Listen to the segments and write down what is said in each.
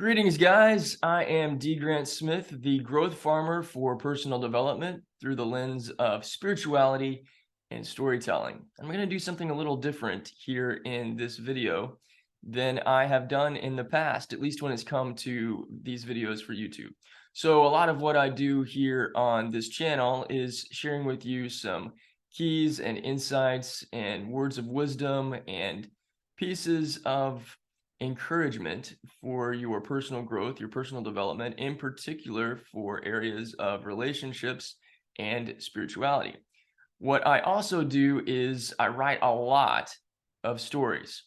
Greetings, guys. I am D. Grant Smith, the growth farmer for personal development through the lens of spirituality and storytelling. I'm going to do something a little different here in this video than I have done in the past, at least when it's come to these videos for YouTube. So a lot of what I do here on this channel is sharing with you some keys and insights and words of wisdom and pieces of encouragement for your personal growth, your personal development, in particular for areas of relationships and spirituality. What I also do is I write a lot of stories,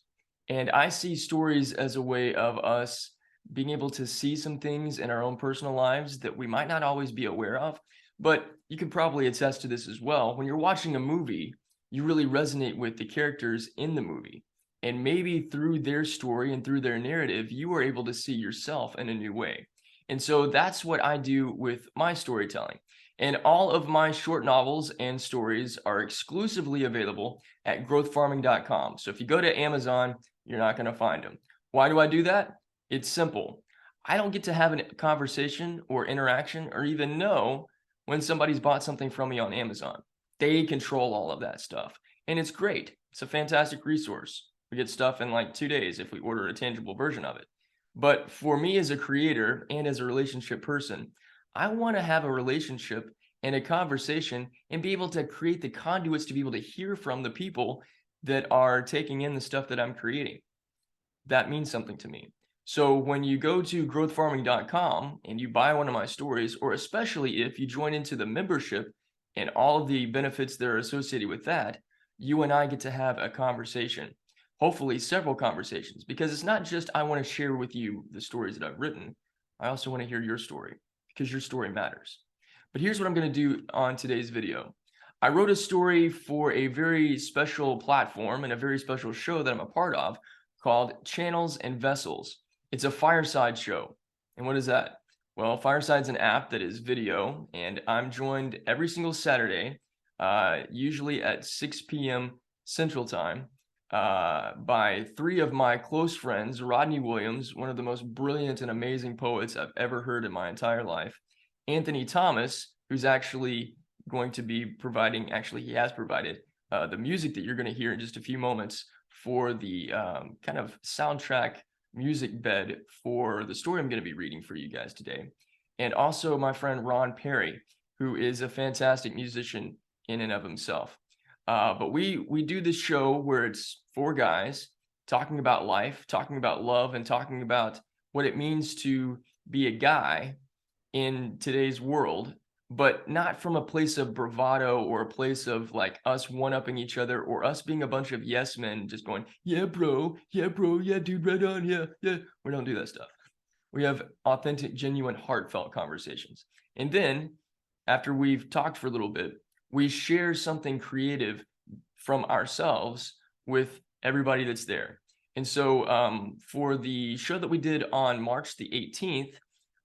and I see stories as a way of us being able to see some things in our own personal lives that we might not always be aware of. But you could probably attest to this as well. When you're watching a movie, you really resonate with the characters in the movie. And maybe through their story and through their narrative, you are able to see yourself in a new way. And so that's what I do with my storytelling. And all of my short novels and stories are exclusively available at growthfarming.com. So if you go to Amazon, you're not going to find them. Why do I do that? It's simple. I don't get to have a conversation or interaction or even know when somebody's bought something from me on Amazon. They control all of that stuff. And it's great. It's a fantastic resource. We get stuff in like 2 days if we order a tangible version of it. But for me as a creator and as a relationship person, I want to have a relationship and a conversation and be able to create the conduits to be able to hear from the people that are taking in the stuff that I'm creating. That means something to me. So when you go to growthfarming.com and you buy one of my stories, or especially if you join into the membership and all of the benefits that are associated with that, you and I get to have a conversation. Hopefully several conversations, because it's not just I want to share with you the stories that I've written. I also want to hear your story because your story matters. But here's what I'm going to do on today's video. I wrote a story for a very special platform and a very special show that I'm a part of called Channels and Vessels. It's a fireside show. And what is that? Well, Fireside's an app that is video, and I'm joined every single Saturday, usually at 6 p.m. Central Time, by three of my close friends: Rodney Williams, one of the most brilliant and amazing poets I've ever heard in my entire life; Anthony Thomas, who's actually going to be providing, actually he has provided the music that you're going to hear in just a few moments for the kind of soundtrack music bed for the story I'm going to be reading for you guys today. And also my friend Ron Perry, who is a fantastic musician in and of himself. But we do this show where it's four guys talking about life, talking about love, and talking about what it means to be a guy in today's world, but not from a place of bravado or a place of like us one-upping each other or us being a bunch of yes men just going, yeah, bro, yeah, dude, right on, yeah, yeah. We don't do that stuff. We have authentic, genuine, heartfelt conversations. And then after we've talked for a little bit, we share something creative from ourselves with everybody that's there. And so for the show that we did on March the 18th,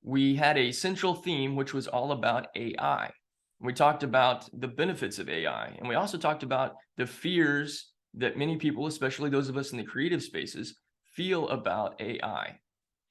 we had a central theme, which was all about AI. We talked about the benefits of AI, and we also talked about the fears that many people, especially those of us in the creative spaces, feel about AI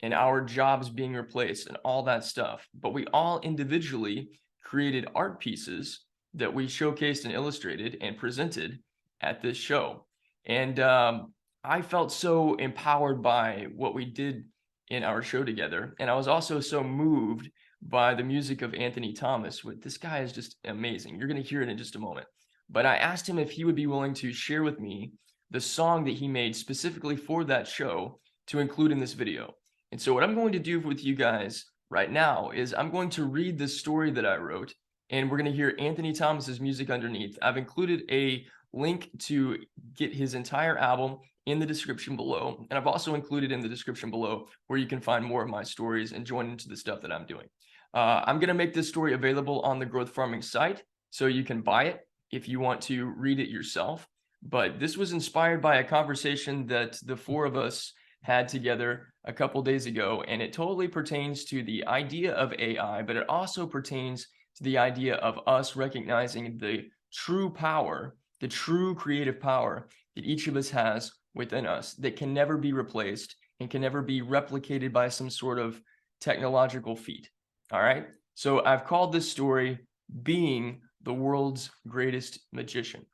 and our jobs being replaced and all that stuff. But we all individually created art pieces that we showcased and illustrated and presented at this show. And I felt so empowered by what we did in our show together. And I was also so moved by the music of Anthony Thomas. This guy is just amazing. You're going to hear it in just a moment. But I asked him if he would be willing to share with me the song that he made specifically for that show to include in this video. And so what I'm going to do with you guys right now is I'm going to read the story that I wrote, and we're going to hear Anthony Thomas's music underneath. I've included a link to get his entire album in the description below. And I've also included in the description below where you can find more of my stories and join into the stuff that I'm doing. I'm going to make this story available on the Growth Farming site, so you can buy it if you want to read it yourself. But this was inspired by a conversation that the four of us had together a couple days ago, and it totally pertains to the idea of AI, but it also pertains to the idea of us recognizing the true power, the true creative power that each of us has within us that can never be replaced and can never be replicated by some sort of technological feat. All right. So I've called this story Being the World's Greatest Magician.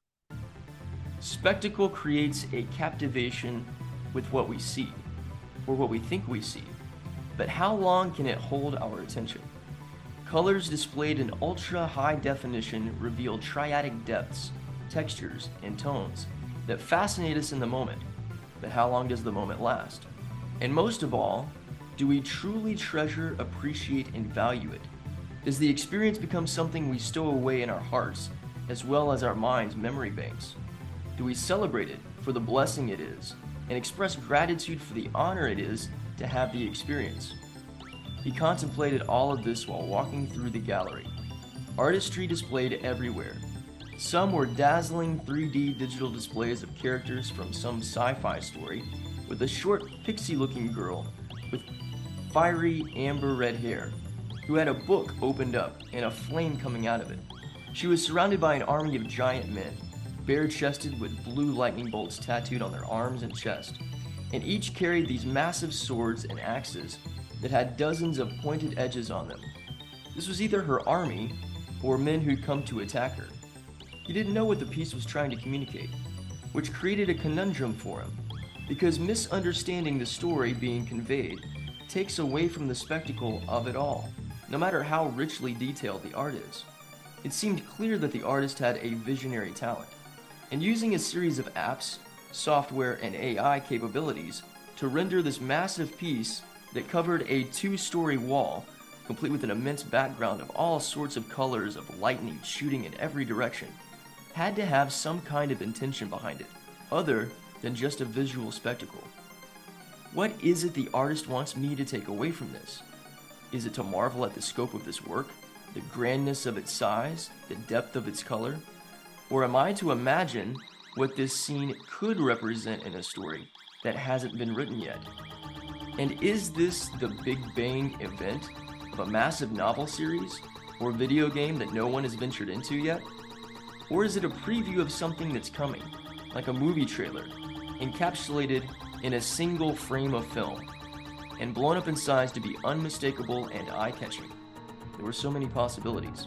Spectacle creates a captivation with what we see, or what we think we see. But how long can it hold our attention? Colors displayed in ultra high definition reveal triadic depths, textures, and tones that fascinate us in the moment. But how long does the moment last? And most of all, do we truly treasure, appreciate, and value it? Does the experience become something we stow away in our hearts, as well as our mind's memory banks? Do we celebrate it for the blessing it is, and express gratitude for the honor it is to have the experience? He contemplated all of this while walking through the gallery. Artistry displayed everywhere. Some were dazzling 3D digital displays of characters from some sci-fi story, with a short pixie-looking girl with fiery amber red hair, who had a book opened up and a flame coming out of it. She was surrounded by an army of giant men, bare-chested with blue lightning bolts tattooed on their arms and chest, and each carried these massive swords and axes that had dozens of pointed edges on them. This was either her army or men who'd come to attack her. He didn't know what the piece was trying to communicate, which created a conundrum for him, because misunderstanding the story being conveyed takes away from the spectacle of it all, no matter how richly detailed the art is. It seemed clear that the artist had a visionary talent, and using a series of apps, software, and AI capabilities to render this massive piece that covered a 2-story wall, complete with an immense background of all sorts of colors of lightning shooting in every direction, had to have some kind of intention behind it, other than just a visual spectacle. What is it the artist wants me to take away from this? Is it to marvel at the scope of this work, the grandness of its size, the depth of its color? Or am I to imagine what this scene could represent in a story that hasn't been written yet? And is this the Big Bang event of a massive novel series or video game that no one has ventured into yet? Or is it a preview of something that's coming, like a movie trailer, encapsulated in a single frame of film, and blown up in size to be unmistakable and eye-catching? There were so many possibilities.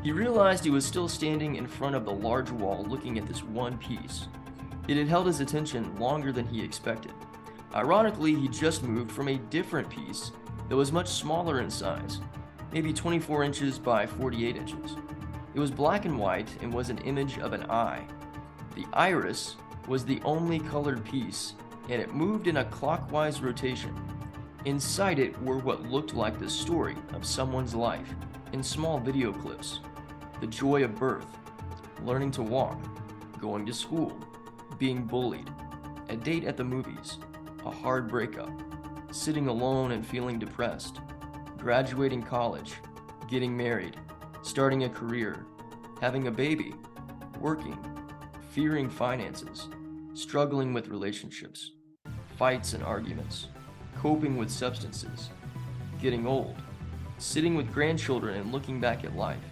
He realized he was still standing in front of the large wall looking at this one piece. It had held his attention longer than he expected. Ironically, he just moved from a different piece that was much smaller in size, maybe 24 inches by 48 inches. It was black and white and was an image of an eye. The iris was the only colored piece, and it moved in a clockwise rotation. Inside it were what looked like the story of someone's life in small video clips. The joy of birth, learning to walk, going to school, being bullied, a date at the movies, a hard breakup, sitting alone and feeling depressed, graduating college, getting married, starting a career, having a baby, working, fearing finances, struggling with relationships, fights and arguments, coping with substances, getting old, sitting with grandchildren and looking back at life.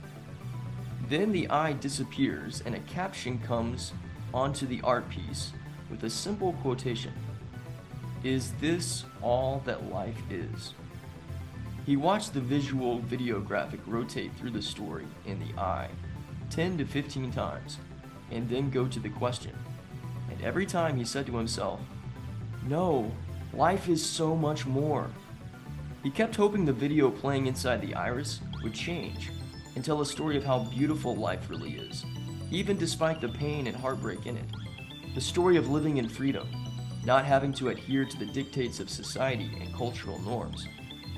Then the eye disappears and a caption comes onto the art piece with a simple quotation: "Is this all that life is?" He watched the visual video graphic rotate through the story in the eye 10 to 15 times, and then go to the question. And every time he said to himself, "No, life is so much more." He kept hoping the video playing inside the iris would change and tell a story of how beautiful life really is, even despite the pain and heartbreak in it. The story of living in freedom, not having to adhere to the dictates of society and cultural norms.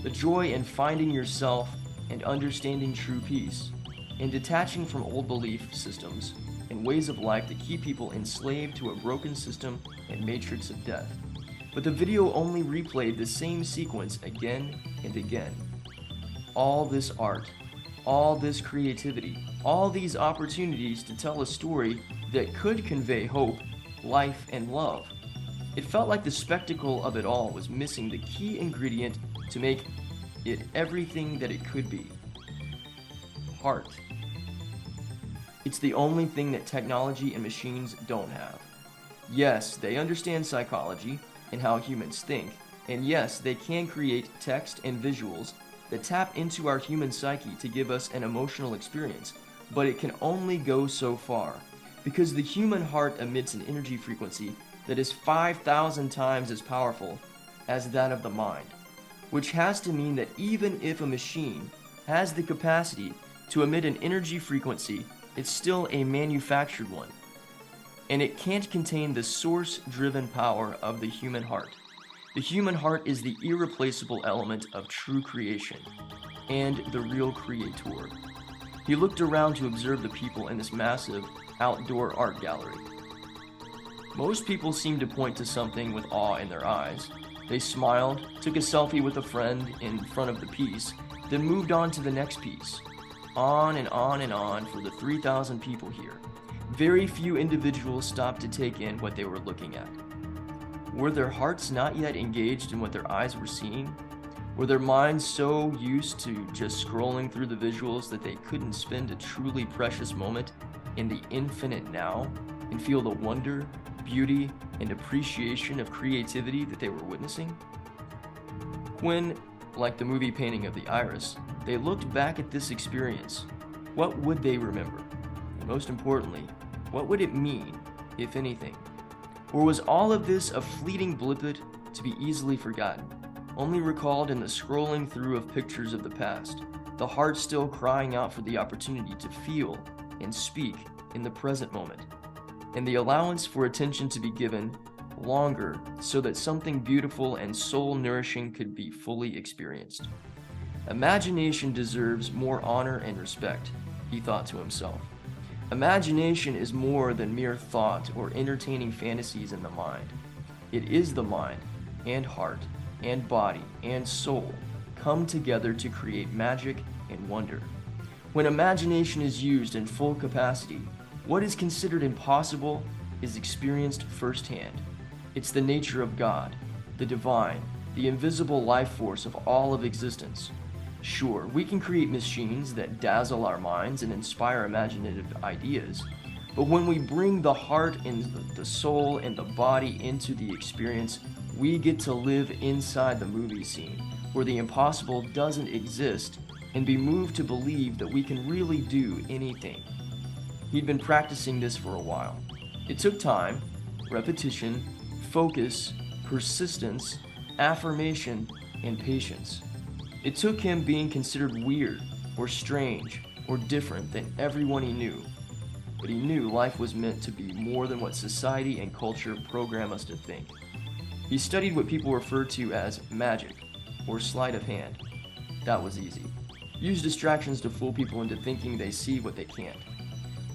The joy in finding yourself and understanding true peace, and detaching from old belief systems and ways of life that keep people enslaved to a broken system and matrix of death. But the video only replayed the same sequence again and again. All this art, all this creativity, all these opportunities to tell a story that could convey hope, life, and love. It felt like the spectacle of it all was missing the key ingredient to make it everything that it could be: heart. It's the only thing that technology and machines don't have. Yes, they understand psychology and how humans think, And yes, they can create text and visuals that tap into our human psyche to give us an emotional experience, but it can only go so far, because the human heart emits an energy frequency that is 5,000 times as powerful as that of the mind, which has to mean that even if a machine has the capacity to emit an energy frequency, it's still a manufactured one, and it can't contain the source-driven power of the human heart. The human heart is the irreplaceable element of true creation and the real creator. He looked around to observe the people in this massive outdoor art gallery. Most people seemed to point to something with awe in their eyes. They smiled, took a selfie with a friend in front of the piece, then moved on to the next piece. On and on and on for the 3,000 people here. Very few individuals stopped to take in what they were looking at. Were their hearts not yet engaged in what their eyes were seeing? Were their minds so used to just scrolling through the visuals that they couldn't spend a truly precious moment in the infinite now and feel the wonder, beauty, and appreciation of creativity that they were witnessing? When, like the movie painting of the iris, they looked back at this experience, what would they remember? And most importantly, what would it mean, if anything? Or was all of this a fleeting blip to be easily forgotten, only recalled in the scrolling through of pictures of the past, the heart still crying out for the opportunity to feel and speak in the present moment, and the allowance for attention to be given longer so that something beautiful and soul-nourishing could be fully experienced? Imagination deserves more honor and respect, he thought to himself. Imagination is more than mere thought or entertaining fantasies in the mind. It is the mind and heart and body and soul come together to create magic and wonder. When imagination is used in full capacity, what is considered impossible is experienced firsthand. It's the nature of God, the divine, the invisible life force of all of existence. Sure, we can create machines that dazzle our minds and inspire imaginative ideas, but when we bring the heart and the soul and the body into the experience, we get to live inside the movie scene, where the impossible doesn't exist, and be moved to believe that we can really do anything. He'd been practicing this for a while. It took time, repetition, focus, persistence, affirmation, and patience. It took him being considered weird or strange or different than everyone he knew. But he knew life was meant to be more than what society and culture program us to think. He studied what people refer to as magic or sleight of hand. That was easy. Use distractions to fool people into thinking they see what they can't.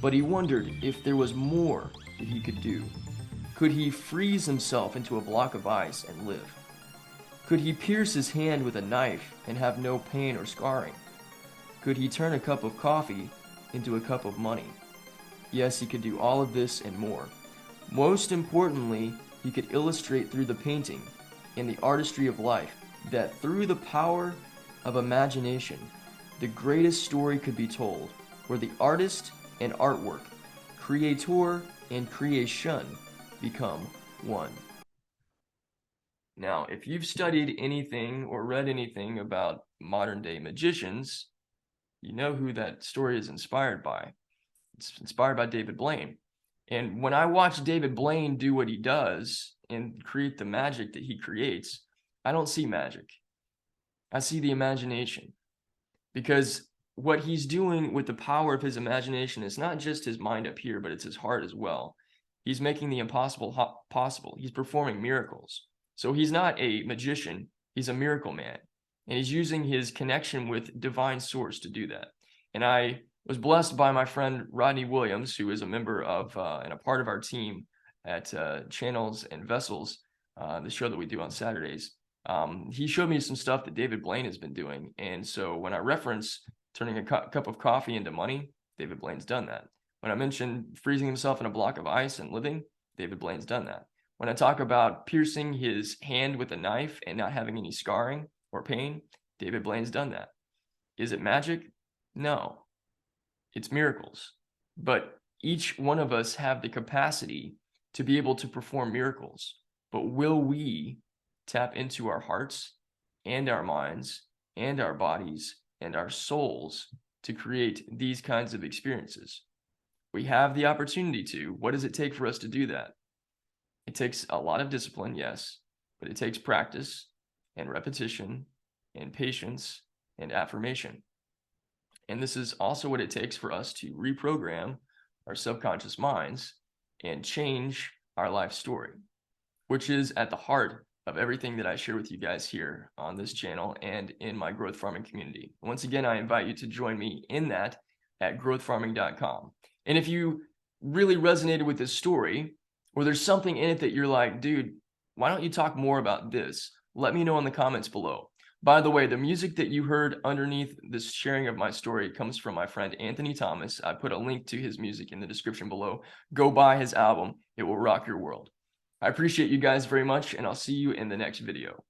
But he wondered if there was more that he could do. Could he freeze himself into a block of ice and live? Could he pierce his hand with a knife and have no pain or scarring? Could he turn a cup of coffee into a cup of money? Yes, he could do all of this and more. Most importantly, he could illustrate through the painting and the artistry of life that through the power of imagination, the greatest story could be told, where the artist and artwork, creator and creation become one. Now, if you've studied anything or read anything about modern day magicians, you know who that story is inspired by. It's inspired by David Blaine. And when I watch David Blaine do what he does and create the magic that he creates, I don't see magic. I see the imagination. Because what he's doing with the power of his imagination is not just his mind up here, but it's his heart as well. He's making the impossible possible. He's performing miracles. So he's not a magician, he's a miracle man. And he's using his connection with divine source to do that. And I was blessed by my friend Rodney Williams, who is a member of and a part of our team at Channels and Vessels, the show that we do on Saturdays. He showed me some stuff that David Blaine has been doing. And so when I reference turning a cup of coffee into money, David Blaine's done that. When I mention freezing himself in a block of ice and living, David Blaine's done that. When I talk about piercing his hand with a knife and not having any scarring or pain, David Blaine's done that. Is it magic? No. It's miracles. But each one of us have the capacity to be able to perform miracles. But will we tap into our hearts and our minds and our bodies and our souls to create these kinds of experiences. We have the opportunity to. What does it take for us to do that? It takes a lot of discipline, yes, but it takes practice and repetition and patience and affirmation. And this is also what it takes for us to reprogram our subconscious minds and change our life story, which is at the heart of everything that I share with you guys here on this channel and in my growth farming community. Once again, I invite you to join me in that at growthfarming.com. And if you really resonated with this story, or there's something in it that you're like, dude, why don't you talk more about this? Let me know in the comments below. By the way, the music that you heard underneath this sharing of my story comes from my friend Anthony Thomas. I put a link to his music in the description below. Go buy his album. It will rock your world. I appreciate you guys very much, and I'll see you in the next video.